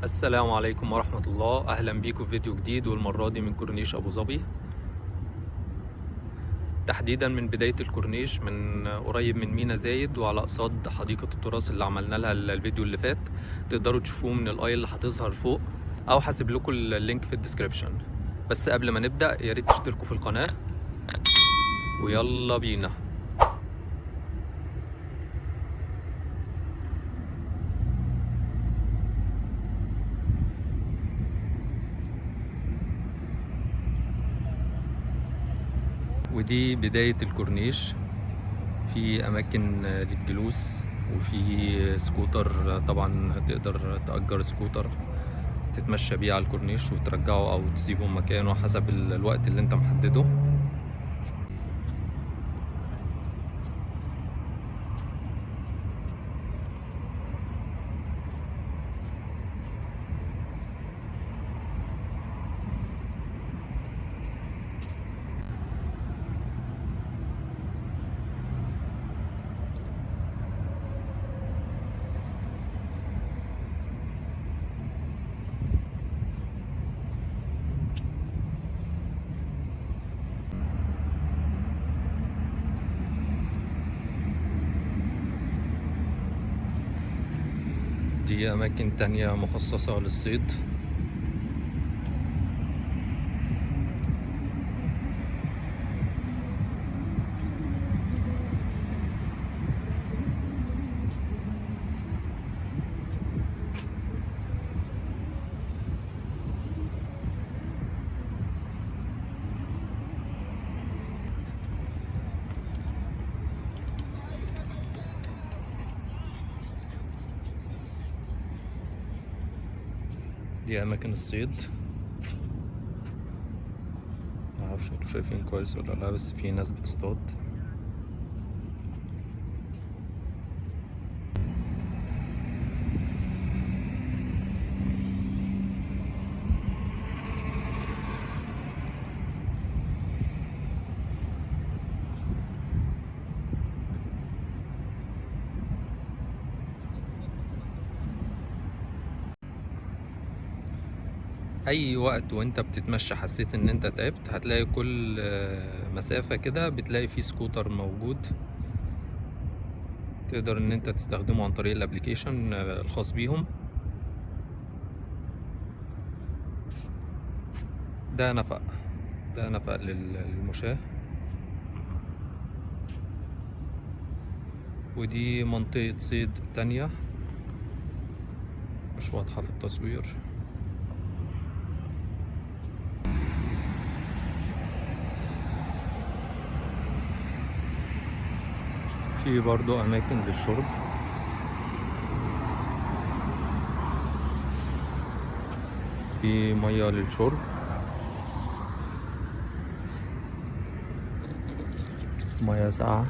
السلام عليكم ورحمة الله، أهلا بيكم في فيديو جديد والمرة دي من كورنيش أبو ظبي. تحديدا من بداية الكورنيش من قريب من مينا زايد وعلى قصاد حديقة التراث اللي عملنا لها الفيديو اللي فات. تقدروا تشوفوه من الآي اللي هتظهر فوق أو هسيب لكم اللينك في الديسكريبشن. بس قبل ما نبدأ يا ريت تشتركوا في القناة ويلا بينا. ودي بداية الكورنيش، في أماكن للجلوس وفي سكوتر، طبعا تقدر تأجر سكوتر تتمشى بيه على الكورنيش وترجعه أو تسيبه مكانه حسب الوقت اللي انت محدده. دي أماكن تانية مخصصة للصيد. دي أماكن الصيد، معرفش انتوا شايفين كويس ولا لا، بس في ناس بتصطاد. اي وقت وانت بتتمشى حسيت ان انت تعبت هتلاقي كل مسافة كده بتلاقي فيه سكوتر موجود، تقدر ان انت تستخدمه عن طريق الابليكيشن الخاص بيهم. ده نفق، ده نفق للمشاة. ودي منطقة صيد تانية مش واضحة في التصوير. في برضو أماكن للشرب، في مية للشرب، مية ساقعة.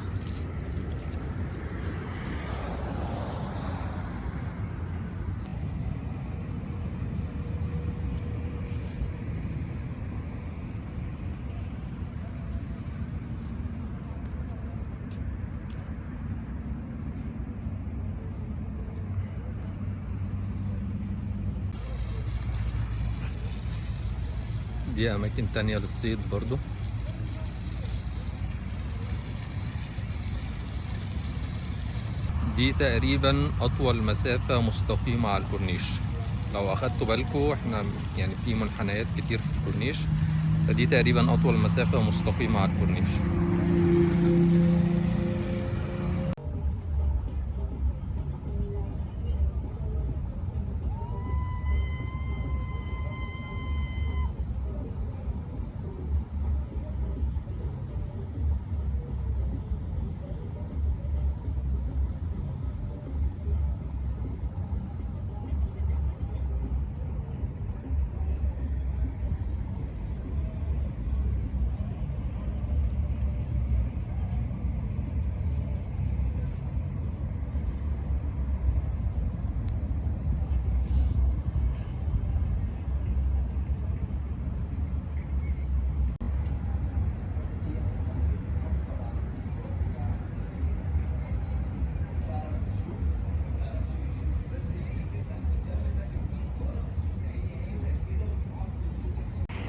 دي أماكن تانية للصيد برضو. دي تقريبا أطول مسافة مستقيمة على الكورنيش. لو أخدتوا بالكوا احنا يعني في منحنيات كتير في الكورنيش، فدي تقريبا أطول مسافة مستقيمة على الكورنيش.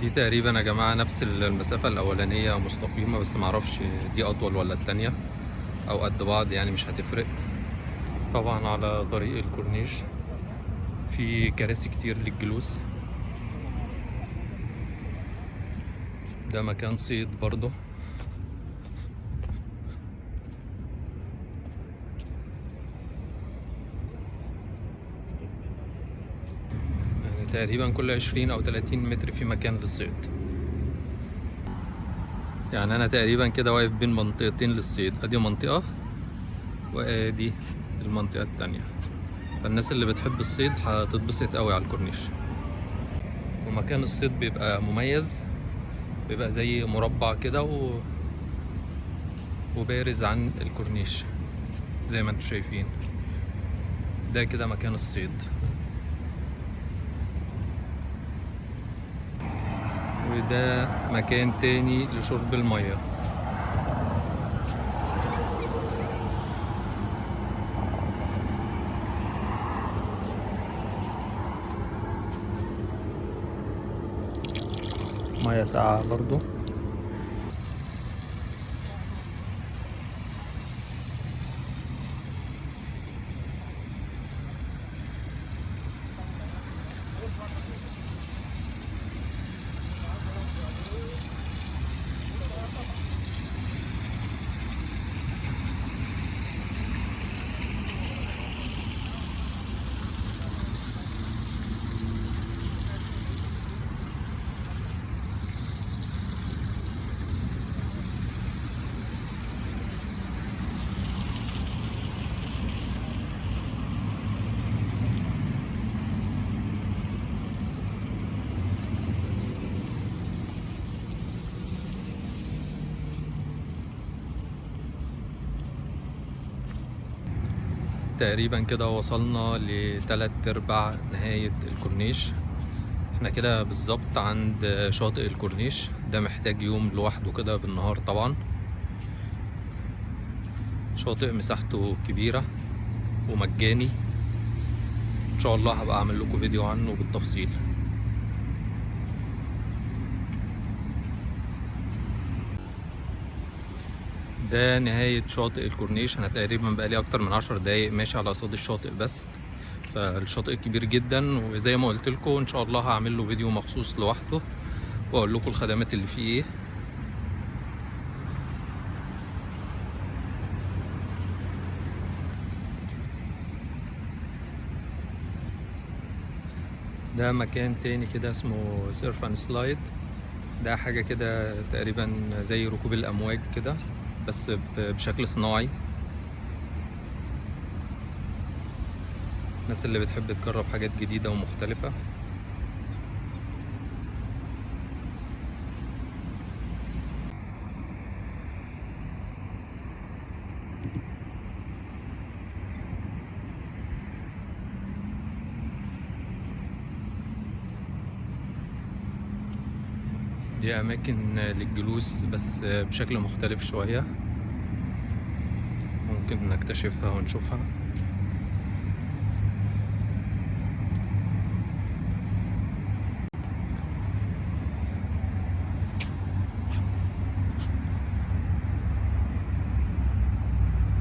دي تقريبا يا جماعة نفس المسافة الأولانية مستقيمة، بس معرفش دي أطول ولا التانية أو قد بعض، يعني مش هتفرق. طبعا على طريق الكورنيش في كراسي كتير للجلوس. ده مكان صيد برضه. يعني تقريبا كل 20 أو 30 متر في مكان للصيد. يعني أنا تقريبا كده واقف بين منطقتين للصيد، أدي منطقة وأدي المنطقة التانية. فالناس اللي بتحب الصيد هتتبسط قوي على الكورنيش. ومكان الصيد بيبقى مميز، بيبقى زي مربع كده وبارز عن الكورنيش زي ما انتم شايفين. ده كده مكان الصيد. وده مكان تاني لشرب المية. مية ساقعة برضو. تقريبا كده وصلنا لتلات ارباع نهاية الكورنيش. احنا كده بالظبط عند شاطئ الكورنيش. ده محتاج يوم لوحده كده بالنهار طبعا. شاطئ مساحته كبيرة ومجاني. ان شاء الله هبقى اعمل لكم فيديو عنه بالتفصيل. ده نهاية شاطئ الكورنيش. انا تقريبا بقالي اكتر من 10 دقايق ماشي على قصاد الشاطئ بس. فالشاطئ كبير جدا، وزي ما قلت لكم ان شاء الله هعمل له فيديو مخصوص لوحده واقول لكم الخدمات اللي فيه ايه. ده مكان تاني كده اسمه سيرف اند سلايد. ده حاجة كده تقريبا زي ركوب الامواج كده، بس بشكل صناعي. الناس اللي بتحب تجرب حاجات جديدة ومختلفة. دي أماكن للجلوس بس بشكل مختلف شوية، ممكن نكتشفها ونشوفها.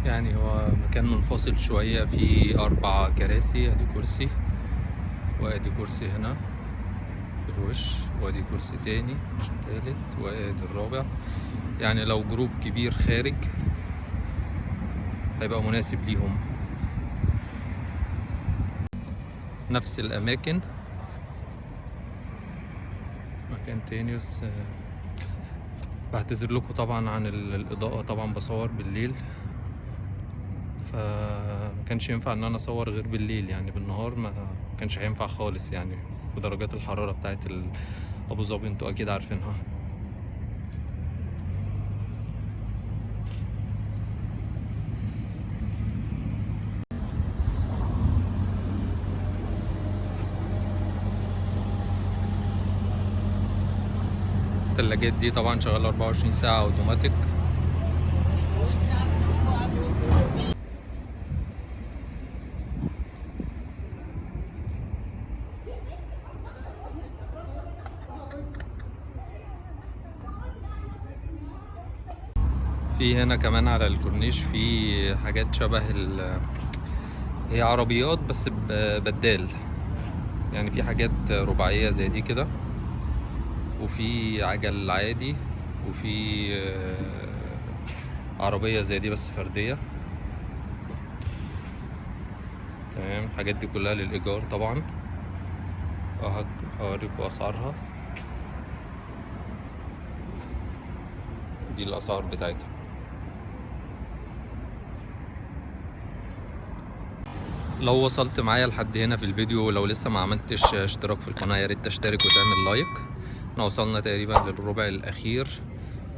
يعني هو مكان منفصل شوية، فيه 4 كراسي. ادي كرسي وادي كرسي هنا في الوش، وادي كرسي تاني تالت وادي الرابع. يعني لو جروب كبير خارج هيبقى مناسب ليهم. نفس الأماكن. مكان تاني بس بعتذر لكم طبعا عن الإضاءة. طبعا بصور بالليل، فمكانش ينفع ان انا اصور غير بالليل. يعني بالنهار ما كانش هينفع خالص، يعني في درجات الحرارة بتاعت ابو ظبي انتوا اكيد عارفينها. التلاجات دي طبعا شغالة 24 ساعة اوتوماتيك. في هنا كمان على الكورنيش في حاجات شبه هي عربيات بس بدال، يعني في حاجات رباعية زي دي كده، وفي عجل عادي، وفي عربية زي دي بس فردية. تمام، الحاجات دي كلها للإيجار طبعا. هوريكم أسعارها، دي الأسعار بتاعتها. لو وصلت معايا لحد هنا في الفيديو، لو لسه ما عملتش اشتراك في القناة، يا ريت تشترك وتعمل لايك. احنا وصلنا تقريبا للربع الأخير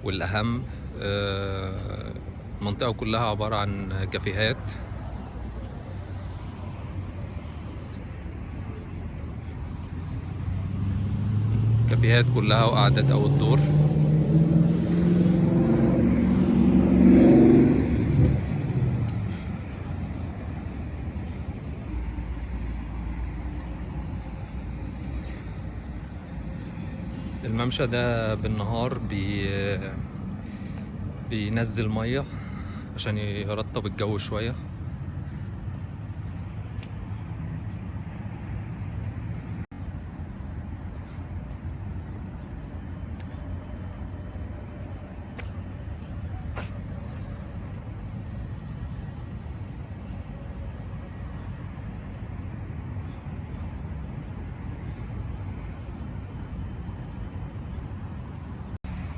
والأهم. المنطقة كلها عبارة عن كافيهات. كافيهات كلها وقعدات أو الدور. الممشى ده بالنهار بينزل مية عشان يرطب الجو شوية.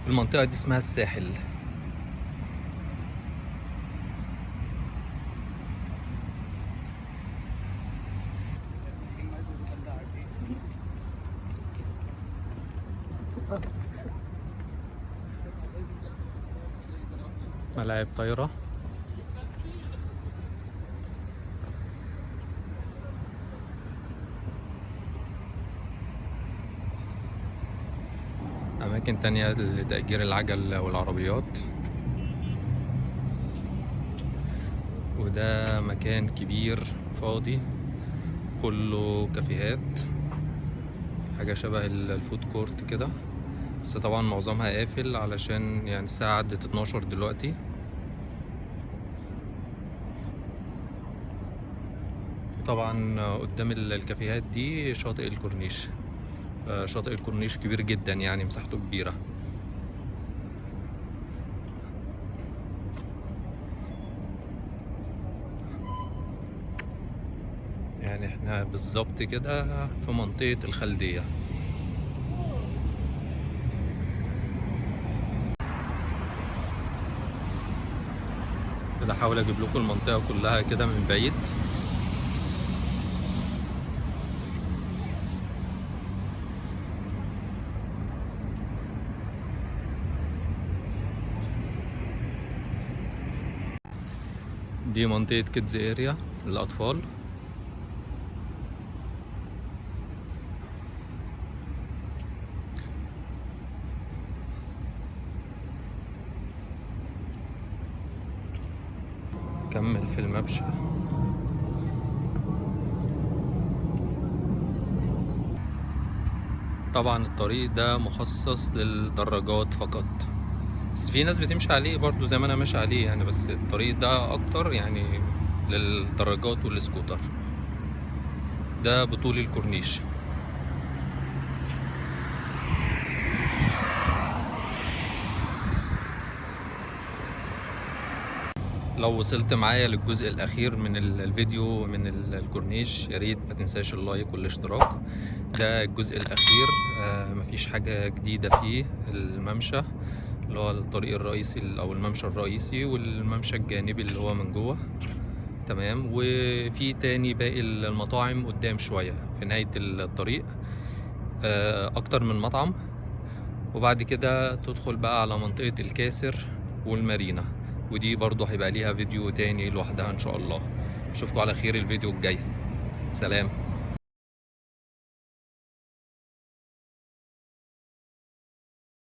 المنطقة دي اسمها الساحل. ملاعب طايرة. أماكن تانية لتأجير العجل والعربيات. وده مكان كبير فاضي كله كافيهات، حاجة شبه الفود كورت كده، بس طبعا معظمها قافل علشان يعني الساعة عدت 12 دلوقتي. طبعا قدام الكافيهات دي شاطئ الكورنيش. شاطئ الكورنيش كبير جدا، يعني مساحته كبيرة. يعني احنا بالظبط كده في منطقة الخلدية. كده احاول اجيب لكم المنطقة كلها كده من بعيد. دي منطقة كيدز اريا للأطفال. كمل في الممشى. طبعا الطريق ده مخصص للدراجات فقط، بس في ناس بتمشي عليه برضو زي ما انا ماشي عليه يعني، بس الطريق ده اكتر يعني للدراجات والسكوتر. ده بطول الكورنيش. لو وصلت معايا للجزء الاخير من الفيديو من الكورنيش، يا ريت ما تنساش اللايك والاشتراك. ده الجزء الاخير. مفيش حاجة جديدة فيه. الممشى اللي هو الطريق الرئيسي او الممشى الرئيسي، والممشى الجانبي اللي هو من جوه. تمام. وفي تاني باقي المطاعم قدام شوية في نهاية الطريق، اكتر من مطعم. وبعد كده تدخل بقى على منطقة الكاسر والمارينا، ودي برضو هيبقى ليها فيديو تاني لوحدها ان شاء الله. اشوفكم على خير الفيديو الجاي. سلام.